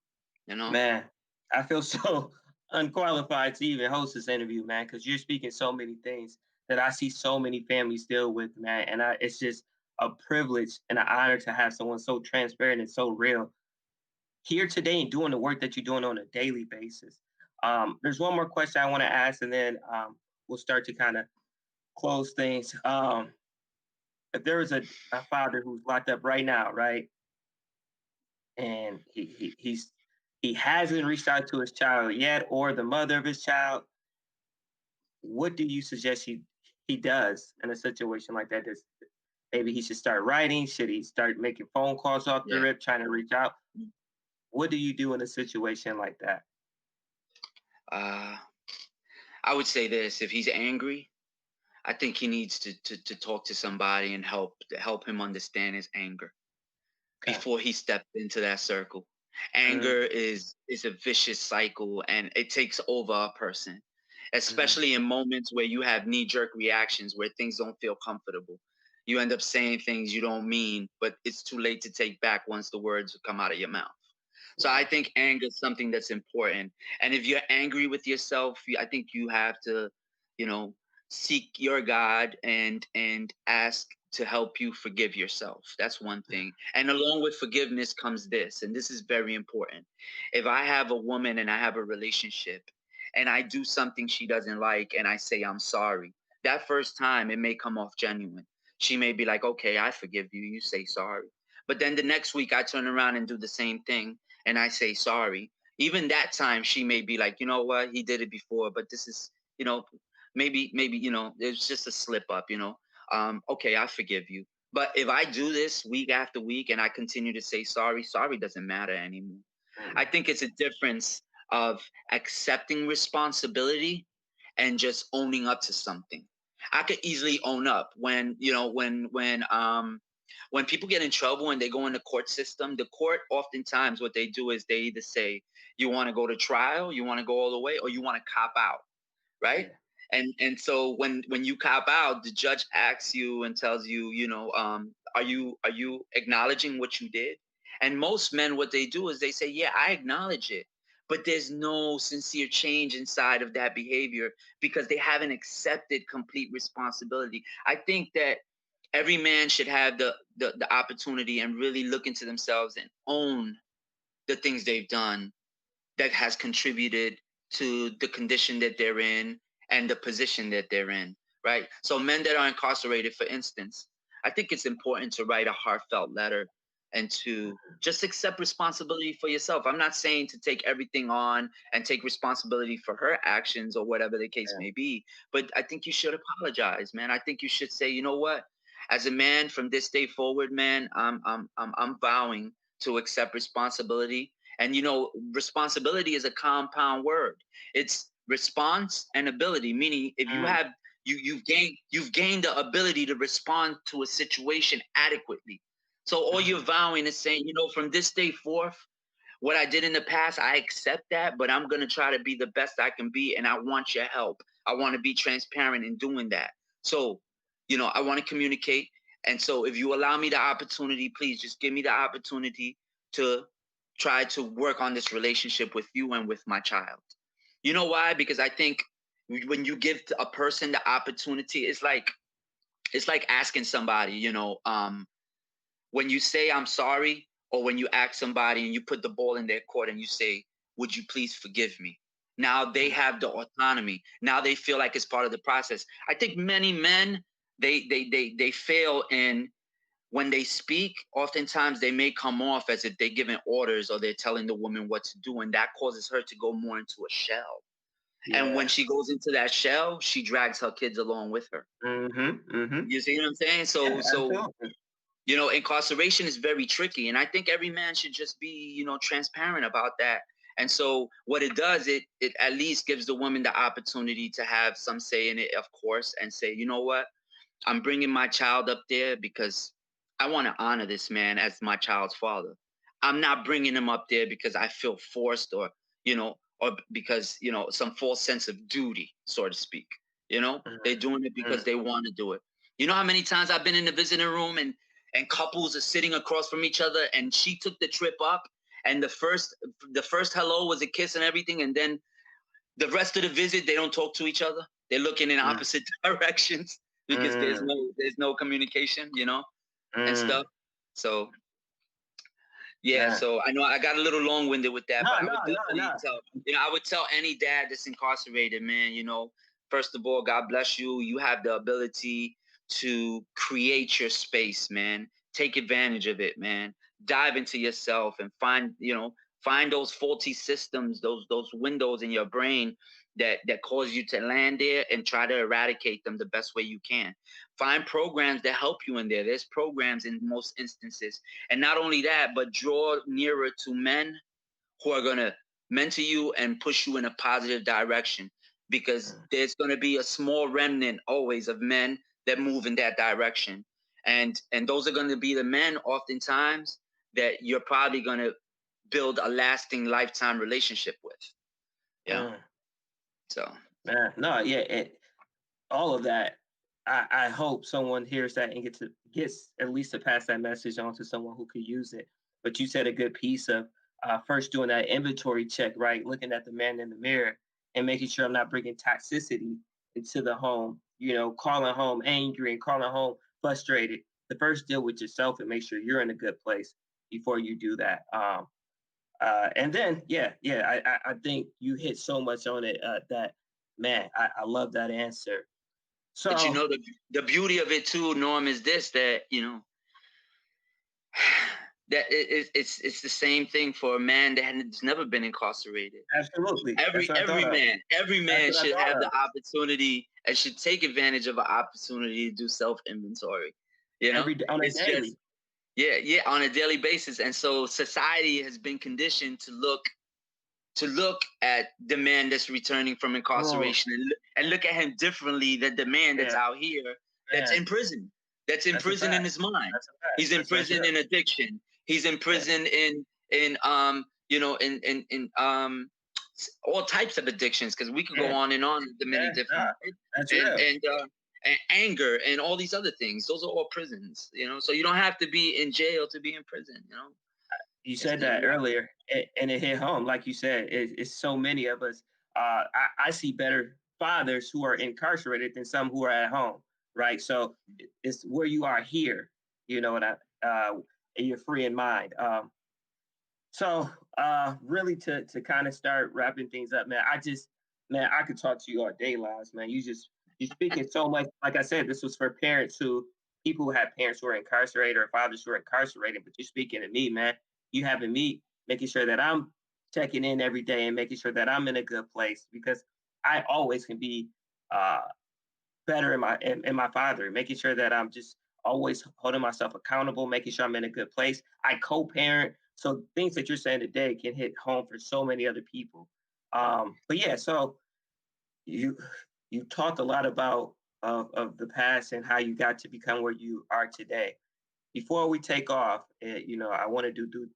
[SPEAKER 2] you know
[SPEAKER 1] Man, I feel so unqualified to even host this interview, man, because you're speaking so many things that I see so many families deal with, man. And it's just a privilege and an honor to have someone so transparent and so real here today and doing the work that you're doing on a daily basis. There's one more question I want to ask, and then we'll start to kind of close things. If there was a father who's locked up right now, right, and he hasn't reached out to his child yet, or the mother of his child, what do you suggest he does in a situation like that? Maybe he should start writing? Should he start making phone calls off the
[SPEAKER 2] yeah.
[SPEAKER 1] rip, trying to reach out? What do you do in a situation like that?
[SPEAKER 2] uh I would say this: if he's angry, I think he needs to talk to somebody and help him understand his anger
[SPEAKER 1] Okay.
[SPEAKER 2] before he stepped into that circle.
[SPEAKER 1] Mm,
[SPEAKER 2] Anger is a vicious cycle and it takes over a person,
[SPEAKER 1] mhm.
[SPEAKER 2] especially in moments where you have knee-jerk reactions where things don't feel comfortable. You end up saying things you don't mean, but it's too late to take back once the words come out of your mouth. So I
[SPEAKER 1] Wow.
[SPEAKER 2] think anger is something that's important. And if you're angry with yourself, I think you have to, you know, seek your God and ask to help you forgive yourself. That's one thing. And along with forgiveness comes this, and this is very important. If I have a woman and I have a relationship and I do something she doesn't like and I say I'm sorry, that first time it may come off genuine. She may be like, "Okay, I forgive you." You say sorry. But then the next week I turn around and do the same thing and I say sorry, even that time she may be like, you know what, he did it before, but this is, you know, maybe it's just a slip up, okay, I forgive you. But if I do this week after week and I continue to say sorry, sorry doesn't matter anymore. I
[SPEAKER 1] Mm,
[SPEAKER 2] think it's a difference of accepting responsibility and just owning up to something. I could easily own up when when people get in trouble and they go in the court system. The court oftentimes what they do is they either say you want to go to trial, you want to go all the way, or you want to cop out, right?
[SPEAKER 1] yeah.
[SPEAKER 2] And so when you cop out, the judge asks you and tells you, are you acknowledging what you did? And most men, what they do is they say, yeah, I acknowledge it, but there's no sincere change inside of that behavior because they haven't accepted complete responsibility. I think that every man should have the opportunity and really look into themselves and own the things they've done that has contributed to the condition that they're in and the position that they're in, right? So men that are incarcerated, for instance, I think it's important to write a heartfelt letter and to just accept responsibility for yourself. I'm not saying to take everything on and take responsibility for her actions or whatever the case
[SPEAKER 1] Yeah.
[SPEAKER 2] may be, but I think you should apologize, man. I think you should say, you know what? As a man from this day forward, man, I'm vowing to accept responsibility. And responsibility is a compound word. It's response and ability, meaning if you
[SPEAKER 1] Mm,
[SPEAKER 2] have you've gained the ability to respond to a situation adequately. So all you're
[SPEAKER 1] mhm,
[SPEAKER 2] vowing is saying, from this day forth, what I did in the past, I accept that, but I'm gonna try to be the best I can be, and I want your help. I want to be transparent in doing that. So, I want to communicate. And so if you allow me the opportunity, please just give me the opportunity to try to work on this relationship with you and with my child. You know why? Because I think when you give a person the opportunity, it's like asking somebody, when you say I'm sorry, or when you ask somebody and you put the ball in their court and you say, would you please forgive me? Now they
[SPEAKER 1] mhm,
[SPEAKER 2] have the autonomy. Now they feel like it's part of the process. I think many men, they fail in when they speak. Oftentimes they may come off as if they're giving orders or they're telling the woman what to do, and that causes her to go more into a shell. And when
[SPEAKER 1] yeah.
[SPEAKER 2] she goes into that shell, she drags her kids along with her.
[SPEAKER 1] Mhm, mhm.
[SPEAKER 2] You see what I'm saying?
[SPEAKER 1] Yeah,
[SPEAKER 2] So
[SPEAKER 1] absolutely.
[SPEAKER 2] incarceration is very tricky, and I think every man should just be, transparent about that. And so what it does, it at least gives the woman the opportunity to have some say in it, of course, and say, you know what, I'm bringing my child up there because I want to honor this man as my child's father. I'm not bringing him up there because I feel forced, or because, some false sense of duty, so to speak.
[SPEAKER 1] Mhm,
[SPEAKER 2] They're doing it because
[SPEAKER 1] mm,
[SPEAKER 2] they want to do it. You know how many times I've been in the visiting room and couples are sitting across from each other and she took the trip up and the first hello was a kiss and everything, and then the rest of the visit they don't talk to each other. They're looking in
[SPEAKER 1] mm,
[SPEAKER 2] opposite directions because there's
[SPEAKER 1] mm,
[SPEAKER 2] no communication, and
[SPEAKER 1] mm.
[SPEAKER 2] stuff. So yeah,
[SPEAKER 1] Man.
[SPEAKER 2] so I know I got a little long winded with that,
[SPEAKER 1] No,
[SPEAKER 2] but I
[SPEAKER 1] no,
[SPEAKER 2] would
[SPEAKER 1] no,
[SPEAKER 2] definitely
[SPEAKER 1] no.
[SPEAKER 2] tell I would tell any dad that's incarcerated, man. First of all, God bless you. You have the ability to create your space, man. Take advantage of it, man. Dive into yourself and find those faulty systems, those windows in your brain that cause you to land there, and try to eradicate them the best way you can. Find programs that help you in there. There's programs in most instances, and not only that, but draw nearer to men who are going to mentor you and push you in a positive direction. because there's going to be a small remnant always of men that move in that direction. And those are going to be the men oftentimes that you're probably going to build a lasting lifetime relationship with. Yeah.
[SPEAKER 1] Mm,
[SPEAKER 2] So
[SPEAKER 1] man, no, yeah, all of that. I hope someone hears that and gets at least to pass that message on to someone who could use it. But you said a good piece of first doing that inventory check, right? Looking at the man in the mirror and making sure I'm not bringing toxicity into the home. You know, calling home angry and calling home frustrated. The first deal with yourself and make sure you're in a good place before you do that. And then, I think you hit so much on it that, man, I love that answer.
[SPEAKER 2] but
[SPEAKER 1] So,
[SPEAKER 2] the beauty of it too, Norm, is this, that that it's the same thing for a man that has never been incarcerated.
[SPEAKER 1] absolutely, that's
[SPEAKER 2] Every
[SPEAKER 1] what I thought
[SPEAKER 2] every
[SPEAKER 1] of.
[SPEAKER 2] man, every
[SPEAKER 1] That's
[SPEAKER 2] man
[SPEAKER 1] what I
[SPEAKER 2] should
[SPEAKER 1] thought
[SPEAKER 2] have the
[SPEAKER 1] of.
[SPEAKER 2] opportunity and should take advantage of an opportunity to do self inventory. You know,
[SPEAKER 1] Every day on a
[SPEAKER 2] it's just
[SPEAKER 1] daily.
[SPEAKER 2] yeah, on a daily basis. And so society has been conditioned to look at the man that's returning from
[SPEAKER 1] Oh,
[SPEAKER 2] incarceration and look at him differently than the man that's
[SPEAKER 1] yeah,
[SPEAKER 2] out here that's
[SPEAKER 1] man,
[SPEAKER 2] in prison. That's in
[SPEAKER 1] that's a
[SPEAKER 2] prison in
[SPEAKER 1] fact.
[SPEAKER 2] his mind.
[SPEAKER 1] That's a fact.
[SPEAKER 2] He's in
[SPEAKER 1] That's
[SPEAKER 2] prison
[SPEAKER 1] real.
[SPEAKER 2] in addiction. He's in
[SPEAKER 1] Yeah,
[SPEAKER 2] prison in all types of addictions, because we could go
[SPEAKER 1] yeah,
[SPEAKER 2] on and on the many
[SPEAKER 1] yeah. Nah,
[SPEAKER 2] different
[SPEAKER 1] that's
[SPEAKER 2] and
[SPEAKER 1] real.
[SPEAKER 2] and uh and anger and all these other things. Those are all prisons, so you don't have to be in jail to be in prison.
[SPEAKER 1] You
[SPEAKER 2] It's,
[SPEAKER 1] said that earlier, and it hit home. Like you said, it's so many of us. I see better fathers who are incarcerated than some who are at home, right? So it's where you are here, you know, and you're free in mind. Really to kind of start wrapping things up, man. Man, I could talk to you all day, Laz, man. You speaking so much. Like I said, this was for people who have parents who are incarcerated or fathers who are incarcerated, but you're speaking to me, man. You having me making sure that I'm checking in every day and making sure that I'm in a good place because I always can be uh better in my father, making sure that I'm just always holding myself accountable, making sure I'm in a good place. I co-parent, so things that you're saying today can hit home for so many other people. But yeah, so you you talked a lot about of the past and how you got to become where you are today. Before we take off, I want to do due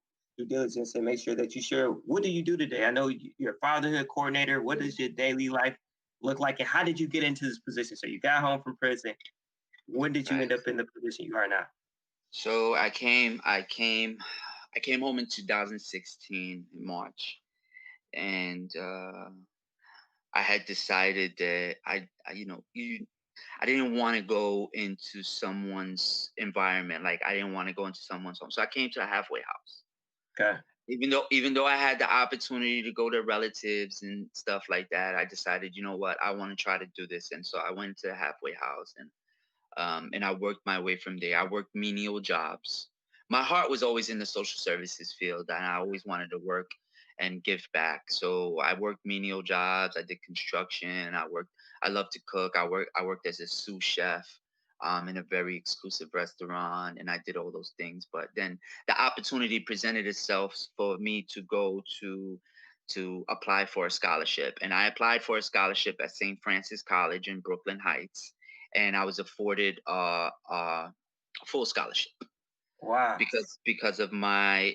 [SPEAKER 1] diligence and make sure that you share what do you do today. I know you're a fatherhood coordinator. What does your daily life look like, and how did you get into this position? So you got home from prison. When did you
[SPEAKER 2] right.
[SPEAKER 1] end up in the position you are now?
[SPEAKER 2] So I came home in 2016 in March, and I had decided that I didn't want to go into someone's environment. Like, I didn't want to go into someone's home, so I came to a halfway house.
[SPEAKER 1] Okay.
[SPEAKER 2] Even though I had the opportunity to go to relatives and stuff like that, I decided, you know what, I want to try to do this, and so I went to a halfway house, and I worked my way from there. I worked menial jobs. My heart was always in the social services field, and I always wanted to work and give back. So I worked menial jobs. I did construction. I love to cook. I worked as a sous chef in a very exclusive restaurant, and I did all those things. But then the opportunity presented itself for me to go to apply for a scholarship, and I applied for a scholarship at St. Francis College in Brooklyn Heights, and I was afforded full scholarship
[SPEAKER 1] Wow.
[SPEAKER 2] because of my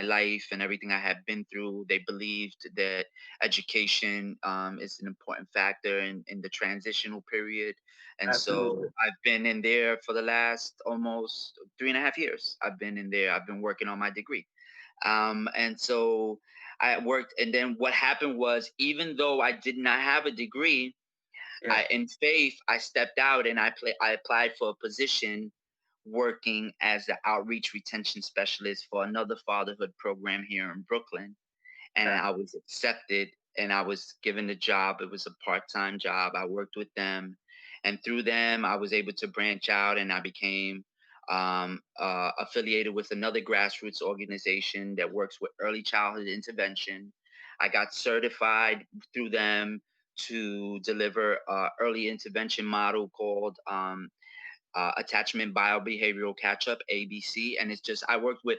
[SPEAKER 2] life and everything I had been through. They believed that education is an important factor in the transitional period, and so
[SPEAKER 1] Absolutely.
[SPEAKER 2] I've been in there for the last almost 3.5 years. I've been in there. I've been working on my degree, and so I worked. And then what happened was, even though I did not have a degree,
[SPEAKER 1] Yeah.
[SPEAKER 2] in faith, I stepped out and I applied for a position working as the outreach retention specialist for another fatherhood program here in Brooklyn. And
[SPEAKER 1] Okay.
[SPEAKER 2] I was accepted and I was given the job. It was a part-time job. I worked with them, and through them, I was able to branch out, and I became affiliated with another grassroots organization that works with early childhood intervention. I got certified through them to deliver early intervention model called attachment biobehavioral catch up, ABC. And it's just, I worked with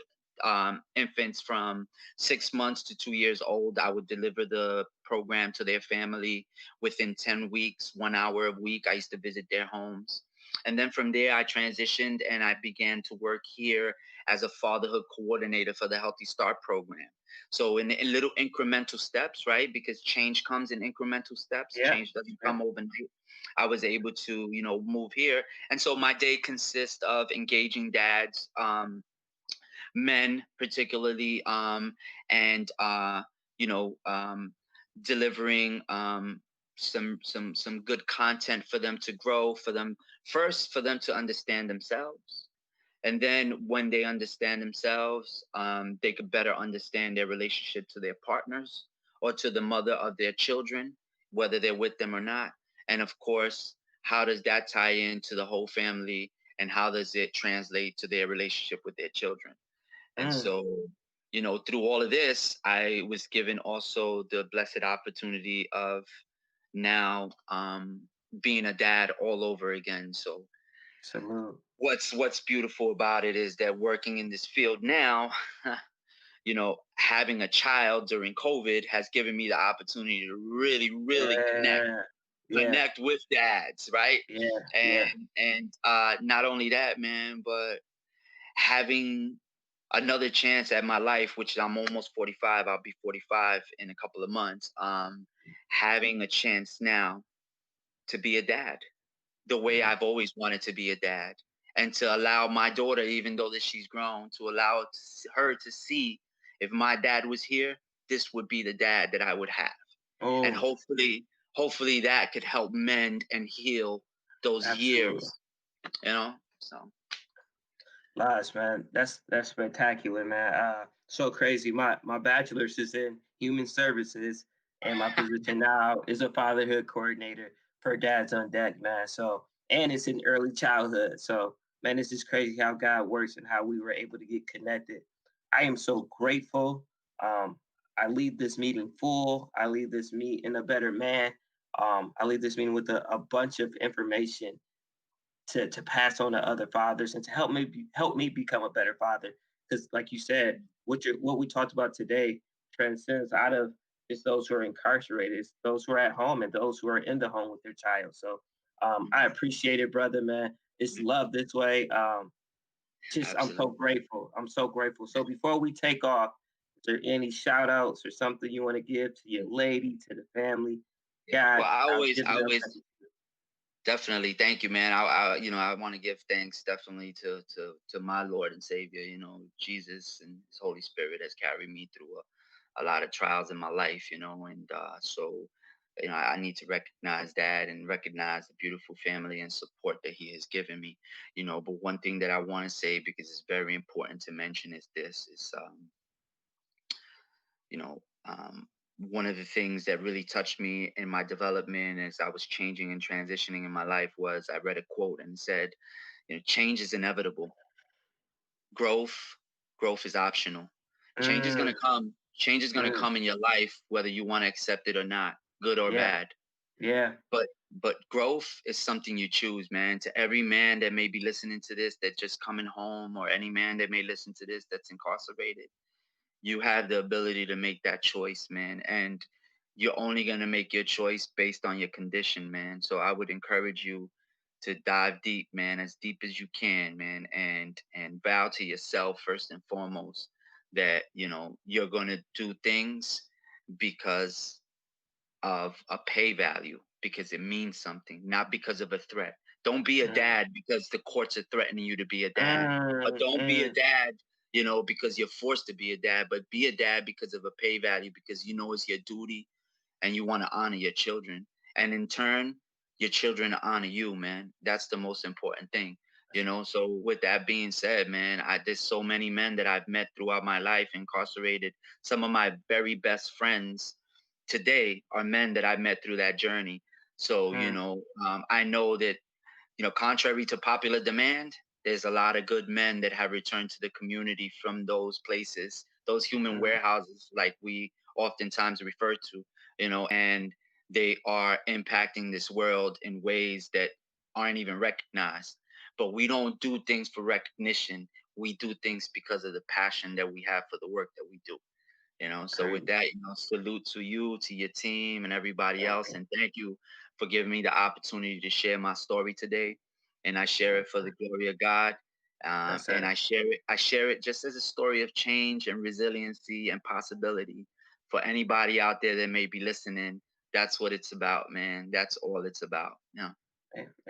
[SPEAKER 2] infants from 6 months to 2 years old. I would deliver the program to their family within 10 weeks, 1 hour a week. I used to visit their homes. And then from there, I transitioned and I began to work here as a fatherhood coordinator for the Healthy Start program. So in little incremental steps, right? Because change comes in incremental steps.
[SPEAKER 1] Yeah.
[SPEAKER 2] Change doesn't
[SPEAKER 1] Yeah.
[SPEAKER 2] come overnight. I was able to, move here. And so my day consists of engaging dads, men particularly, and you know, um, delivering some good content for them to grow, for them first, for them to understand themselves, and then when they understand themselves, they could better understand their relationship to their partners or to the mother of their children, whether they're with them or not. And of course, how does that tie into the whole family, and how does it translate to their relationship with their children? And
[SPEAKER 1] Mm.
[SPEAKER 2] so, through all of this, I was given also the blessed opportunity of now being a dad all over again. So
[SPEAKER 1] Salute.
[SPEAKER 2] what's beautiful about it is that working in this field now, having a child during COVID has given me the opportunity to really, really connect
[SPEAKER 1] Yeah. Yeah.
[SPEAKER 2] connect with dads, right?
[SPEAKER 1] Yeah. Yeah.
[SPEAKER 2] And not only that, man, but having another chance at my life, which I'm almost 45. I'll be 45 in a couple of months. Having a chance now to be a dad the way
[SPEAKER 1] Yeah.
[SPEAKER 2] I've always wanted to be a dad, and to allow my daughter, even though that she's grown, to allow her to see if my dad was here, this would be the dad that I would have, and
[SPEAKER 1] Oh,
[SPEAKER 2] hopefully that could help mend and heal those
[SPEAKER 1] absolutely.
[SPEAKER 2] years, you know. So
[SPEAKER 1] Nice, man. That's spectacular, man. So crazy. My bachelor's is in human services, and my position now is a fatherhood coordinator for Dads on Deck, man. So, and it's in early childhood. So, man, it's just crazy how God works and how we were able to get connected. I am so grateful. Um, I leave this meeting full. I leave this meeting a better man. I leave this meeting with a bunch of information to pass on to other fathers and to help me become a better father. Because, like you said, what we talked about today transcends out of just those who are incarcerated, it's those who are at home and those who are in the home with their child. So I appreciate it, brother, man. It's love this way. Just I'm so
[SPEAKER 2] absolutely.
[SPEAKER 1] grateful. I'm so grateful. So before we take off, is there any shout outs or something you want to give to your lady, to the family?
[SPEAKER 2] Well,
[SPEAKER 1] God,
[SPEAKER 2] I
[SPEAKER 1] I've
[SPEAKER 2] always, I
[SPEAKER 1] given them.
[SPEAKER 2] always definitely thank you, man. I want to give thanks definitely to my Lord and Savior. Jesus and His Holy Spirit has carried me through a lot of trials in my life. And so I need to recognize that and recognize the beautiful family and support that He has given me. But one thing that I want to say, because it's very important to mention, is this: is you know, one of the things that really touched me in my development as I was changing and transitioning in my life was I read a quote and said, change is inevitable. Growth, growth is optional. Change is
[SPEAKER 1] Mm,
[SPEAKER 2] gonna come. Change is gonna
[SPEAKER 1] mm,
[SPEAKER 2] come in your life, whether you want to accept it or not, good or
[SPEAKER 1] yeah,
[SPEAKER 2] bad.
[SPEAKER 1] yeah.
[SPEAKER 2] But growth is something you choose, man. To every man that may be listening to this that just coming home, or any man that may listen to this that's incarcerated, you have the ability to make that choice, man. And you're only going to make your choice based on your condition, man. So I would encourage you to dive deep, man, as deep as you can, man, and vow to yourself first and foremost that, you're going to do things because of a pay value, because it means something, not because of a threat. Don't be a
[SPEAKER 1] Mm,
[SPEAKER 2] dad because the courts are threatening you to be a dad. Or
[SPEAKER 1] mm,
[SPEAKER 2] don't be a
[SPEAKER 1] mm,
[SPEAKER 2] dad, because you're forced to be a dad, but be a dad because of a pay value, because it's your duty and you want to honor your children. And in turn, your children honor you, man. That's the most important thing. So with that being said, man, there's so many men that I've met throughout my life incarcerated. Some of my very best friends today are men that I met through that journey. So,
[SPEAKER 1] mm,
[SPEAKER 2] I know that, contrary to popular demand, there's a lot of good men that have returned to the community from those places, those human
[SPEAKER 1] mm,
[SPEAKER 2] warehouses, like we oftentimes refer to, and they are impacting this world in ways that aren't even recognized. but we don't do things for recognition. We do things because of the passion that we have for the work that we do. So with
[SPEAKER 1] Great.
[SPEAKER 2] that, salute to you, to your team, and everybody
[SPEAKER 1] Thank
[SPEAKER 2] else,
[SPEAKER 1] you.
[SPEAKER 2] and thank you for giving me the opportunity to share my story today. And I share
[SPEAKER 1] Yes,
[SPEAKER 2] it for the
[SPEAKER 1] sir.
[SPEAKER 2] glory of God.
[SPEAKER 1] Yes,
[SPEAKER 2] And
[SPEAKER 1] sir.
[SPEAKER 2] I share it just as a story of change and resiliency and possibility for anybody out there that may be listening. That's what it's about, man. That's all it's about. Yeah.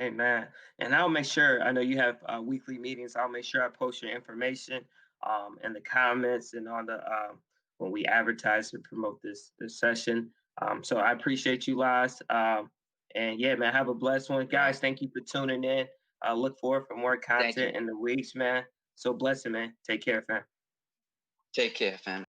[SPEAKER 1] Amen. And I'll make sure, I know you have weekly meetings. I'll make sure I post your information in the comments and on the when we advertise and promote this session. So I appreciate you, Laz. And yeah, man, have a blessed one.
[SPEAKER 2] Yeah.
[SPEAKER 1] Guys, thank you for tuning in. Look forward for more
[SPEAKER 2] Thank you.
[SPEAKER 1] content in the weeks, man. So blessing, man. Take care, fam.
[SPEAKER 2] Take care, fam.